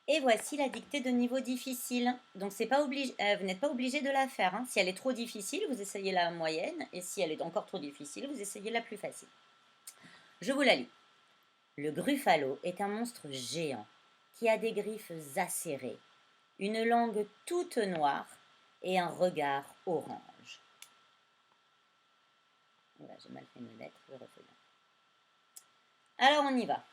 Et voici la dictée de niveau difficile. Donc c'est pas obligé, vous n'êtes pas obligé de la faire, hein. Si elle est trop difficile, vous essayez la moyenne. Et si elle est encore trop difficile, vous essayez la plus facile. Je vous la lis. Le gruffalo est un monstre géant qui a des griffes acérées, une langue toute noire et un regard orange. Voilà, j'ai mal fait une lettre, je refais bien. Alors on y va.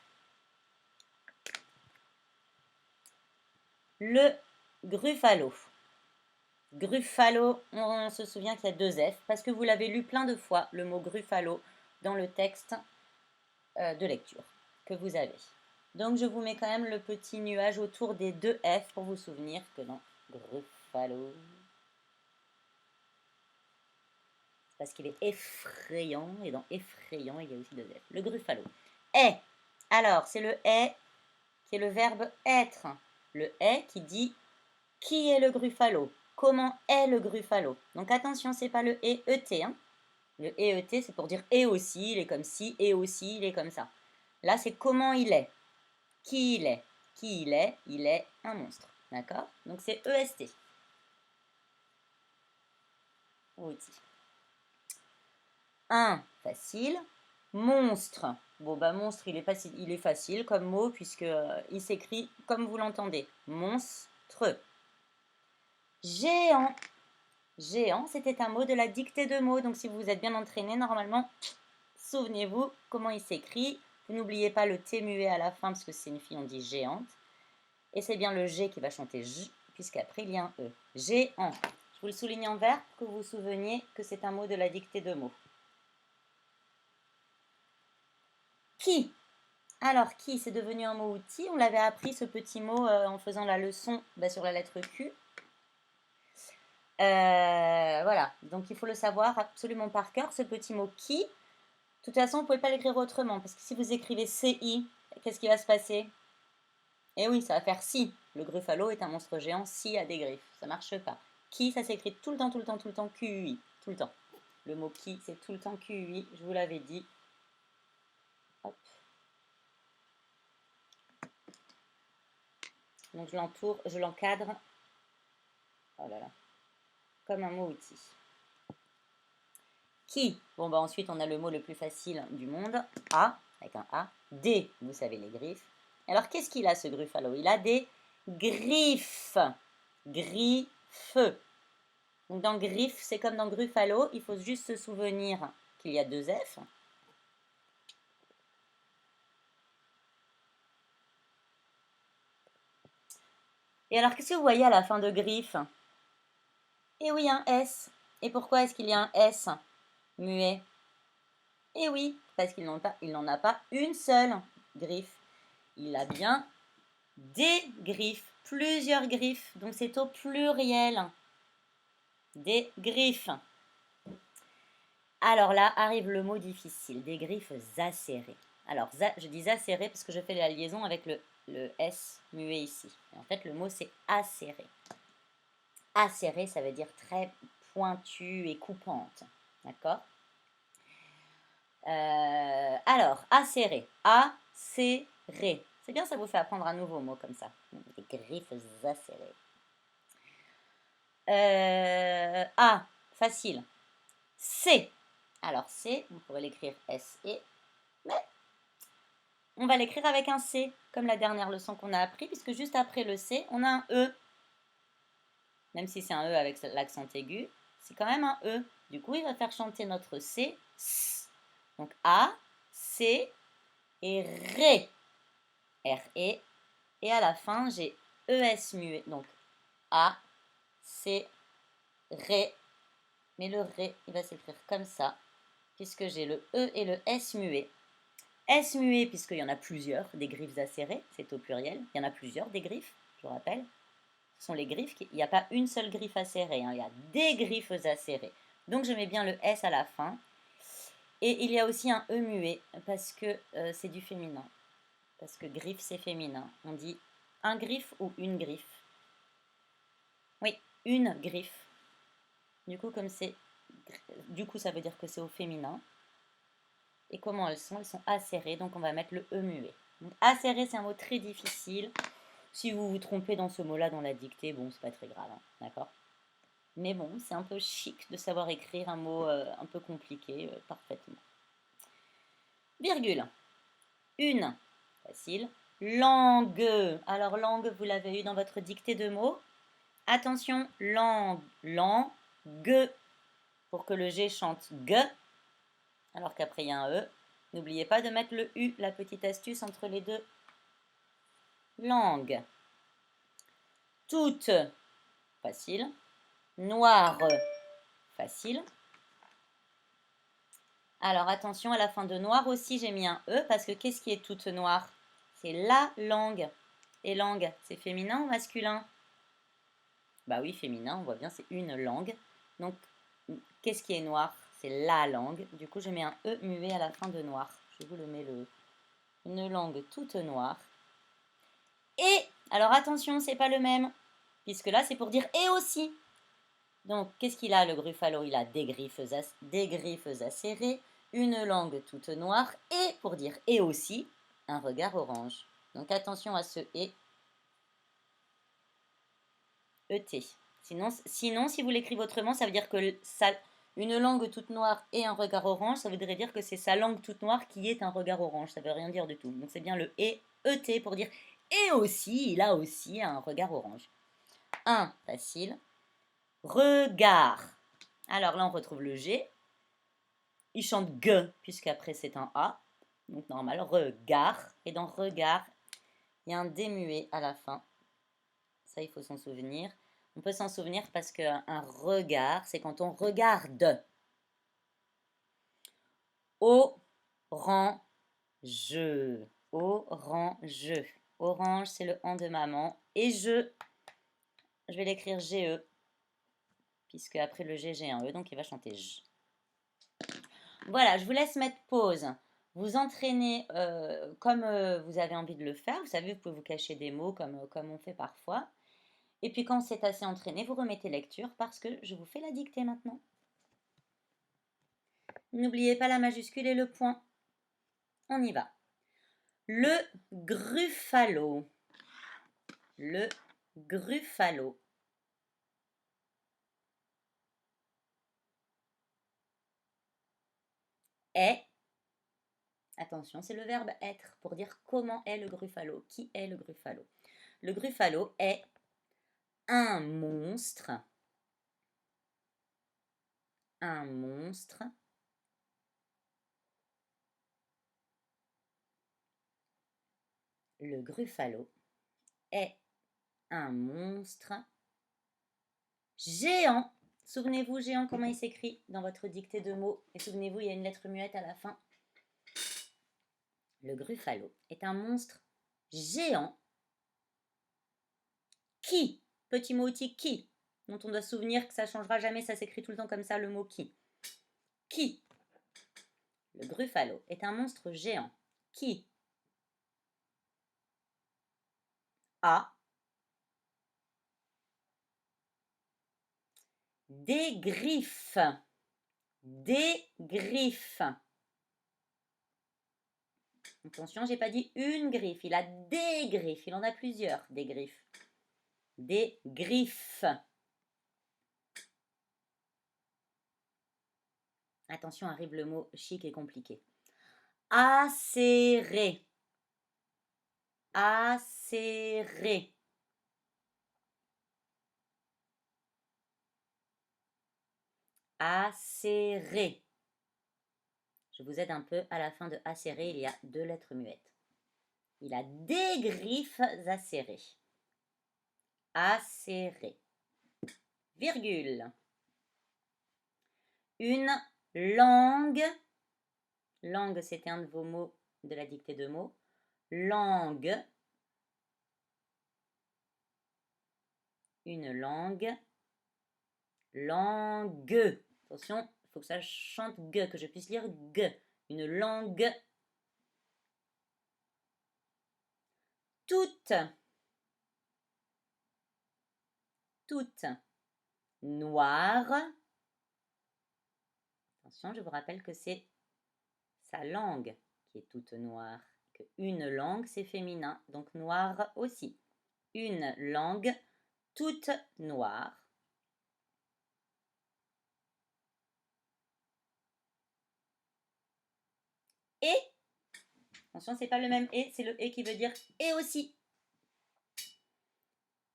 Le gruffalo. Gruffalo, on se souvient qu'il y a deux F, parce que vous l'avez lu plein de fois, le mot gruffalo, dans le texte de lecture que vous avez. Donc je vous mets quand même le petit nuage autour des deux F pour vous souvenir que dans gruffalo, parce qu'il est effrayant, et dans effrayant, il y a aussi deux F. Le gruffalo. Est. Alors, c'est le est qui est le verbe être. Le est qui dit qui est le gruffalo. Comment est le gruffalo. Donc attention, c'est pas le et hein. Le et c'est pour dire et aussi, il est comme si, et aussi, il est comme ça. Là, c'est comment il est. Qui il est. Qui il est un monstre. D'accord. Donc c'est est. Outil. 1, facile. Monstre. Bon, bah, monstre, il est facile comme mot, puisque il s'écrit comme vous l'entendez. Monstre. Géant. Géant, c'était un mot de la dictée de mots. Donc, si vous êtes bien entraîné, normalement, souvenez-vous comment il s'écrit. Vous n'oubliez pas le T muet à la fin, parce que c'est une fille, on dit géante. Et c'est bien le G qui va chanter J, puisqu'après, il y a un E. Géant. Je vous le souligne en vert pour que vous vous souveniez que c'est un mot de la dictée de mots. Qui. Alors, qui, c'est devenu un mot outil. On l'avait appris, ce petit mot, en faisant la leçon sur la lettre Q. Voilà, donc il faut le savoir absolument par cœur, ce petit mot qui. De toute façon, vous ne pouvez pas l'écrire autrement, parce que si vous écrivez CI, qu'est-ce qui va se passer? Eh oui, ça va faire si. Le gruffalo est un monstre géant, si a des griffes. Ça marche pas. Qui, ça s'écrit tout le temps, tout le temps, tout le temps, QUI. Tout le temps. Le mot qui, c'est tout le temps QUI, je vous l'avais dit. Hop. Donc je l'entoure, je l'encadre. Oh là là. Comme un mot outil. Qui. Bon, bah ensuite, on a le mot le plus facile du monde. A, avec un A. D, vous savez les griffes. Alors, qu'est-ce qu'il a, ce gruffalo? Il a des griffes. Griffes. Donc, dans griffe, c'est comme dans gruffalo. Il faut juste se souvenir qu'il y a deux F. Et alors, qu'est-ce que vous voyez à la fin de griffe? Eh oui, un S. Et pourquoi est-ce qu'il y a un S muet? Eh oui, parce qu'il n'en a pas une seule griffe. Il a bien des griffes, plusieurs griffes, donc c'est au pluriel. Des griffes. Alors là arrive le mot difficile, des griffes acérées. Alors je dis acérées parce que je fais la liaison avec le S muet ici. Et en fait le mot c'est acéré. Acéré ça veut dire très pointue et coupante. D'accord. Alors, acéré. Acéré. C'est bien, ça vous fait apprendre un nouveau mot comme ça. Des griffes acérées. A, facile. C. Alors C, vous pourrez l'écrire S-E, mais on va l'écrire avec un C, comme la dernière leçon qu'on a appris, puisque juste après le C, on a un E. Même si c'est un E avec l'accent aigu, c'est quand même un E. Du coup, il va faire chanter notre C. S. Donc A, C et Ré. R-E. Et à la fin, j'ai ES muet. Donc A, C, Ré. Mais le Ré, il va s'écrire comme ça, puisque j'ai le E et le S muet. S muet, puisqu'il y en a plusieurs, des griffes acérées, c'est au pluriel. Il y en a plusieurs, des griffes, je vous rappelle. Ce sont les griffes, il n'y a pas une seule griffe acérée, hein, il y a des griffes acérées. Donc je mets bien le S à la fin. Et il y a aussi un E muet, parce que c'est du féminin. Parce que griffe, c'est féminin. On dit un griffe ou une griffe. Oui, une griffe. Du coup, ça veut dire que c'est au féminin. Et comment elles sont? Elles sont acérées, donc on va mettre le E muet. Donc, acéré, c'est un mot très difficile. Si vous vous trompez dans ce mot-là dans la dictée, bon, c'est pas très grave, hein, d'accord? Mais bon, c'est un peu chic de savoir écrire un mot un peu compliqué parfaitement. Virgule. Une. Facile. Langue. Alors, langue, vous l'avez eu dans votre dictée de mots. Attention, langue, langue, pour que le G chante G, alors qu'après il y a un E. N'oubliez pas de mettre le U, la petite astuce entre les deux. Langue. Toute. Facile. Noire. Facile. Alors attention, à la fin de noir aussi, j'ai mis un E, parce que qu'est-ce qui est toute noire? C'est la langue. Et langue, c'est féminin ou masculin? Bah oui, féminin, on voit bien, c'est une langue. Donc, qu'est-ce qui est noir? C'est la langue. Du coup, je mets un E muet à la fin de noir. Je vous le mets une langue toute noire. Et, alors attention, c'est pas le même, puisque là, c'est pour dire et aussi. Donc, qu'est-ce qu'il a, le Gruffalo? Il a des griffes acérées, une langue toute noire, et, pour dire et aussi, un regard orange. Donc, attention à ce et. ET. Sinon, si vous l'écrivez autrement, ça veut dire que une langue toute noire et un regard orange, ça voudrait dire que c'est sa langue toute noire qui est un regard orange. Ça veut rien dire du tout. Donc c'est bien le ET pour dire et aussi, il a aussi un regard orange. Un, facile. Regard. Alors là, on retrouve le G. Il chante G, puisqu'après c'est un A. Donc normal, regard. Et dans regard, il y a un démuet à la fin. Ça, il faut s'en souvenir. On peut s'en souvenir parce qu'un regard, c'est quand on regarde. Orange. Orange. Orange, c'est le en de maman. Et je vais l'écrire GE, puisque après le G, j'ai un E, donc il va chanter J. Voilà, je vous laisse mettre pause. Vous entraînez comme vous avez envie de le faire. Vous savez, vous pouvez vous cacher des mots comme on fait parfois. Et puis quand c'est assez entraîné, vous remettez lecture parce que je vous fais la dictée maintenant. N'oubliez pas la majuscule et le point. On y va. Le Gruffalo. Le Gruffalo. Est. Attention, c'est le verbe être pour dire comment est le Gruffalo. Qui est le Gruffalo? Le Gruffalo est un monstre. Un monstre. Le Gruffalo est un monstre géant. Souvenez-vous, géant, comment il s'écrit dans votre dictée de mots. Et souvenez-vous, il y a une lettre muette à la fin. Le Gruffalo est un monstre géant qui, petit mot outil qui, dont on doit se souvenir que ça ne changera jamais, ça s'écrit tout le temps comme ça, le mot qui. Qui? Le Gruffalo est un monstre géant qui a des griffes. Des griffes. Attention, j'ai pas dit une griffe, il a des griffes, il en a plusieurs, des griffes. Des griffes. Attention, arrive le mot chic et compliqué. Acéré. Acéré. Acéré. Je vous aide un peu. À la fin de acéré, il y a deux lettres muettes. Il a des griffes acérées. Acéré. Virgule. Une langue. Langue, c'était un de vos mots de la dictée de mots. Langue. Une langue. Langue. Attention, il faut que ça chante G, que je puisse lire G. Une langue. Toute. Toute. Noire. Attention, je vous rappelle que c'est sa langue qui est toute noire. Que une langue, c'est féminin, donc noire aussi. une langue toute noire. Et, attention, c'est pas le même et, c'est le et qui veut dire et aussi.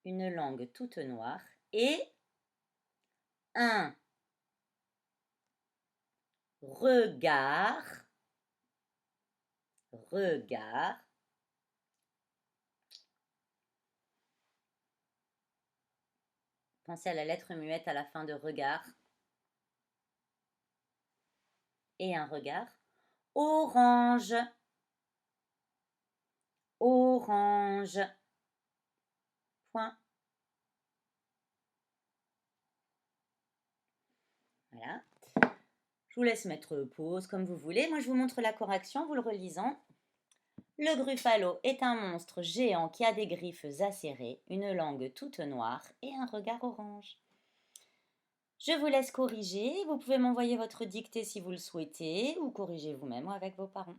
Une langue toute noire et un regard. Pensez à la lettre muette à la fin de regard. Et un regard. Orange. Point. Voilà. Je vous laisse mettre pause comme vous voulez. Moi, je vous montre la correction, vous le relisant. Le Gruffalo est un monstre géant qui a des griffes acérées, une langue toute noire et un regard orange. Je vous laisse corriger. Vous pouvez m'envoyer votre dictée si vous le souhaitez ou corriger vous-même ou avec vos parents.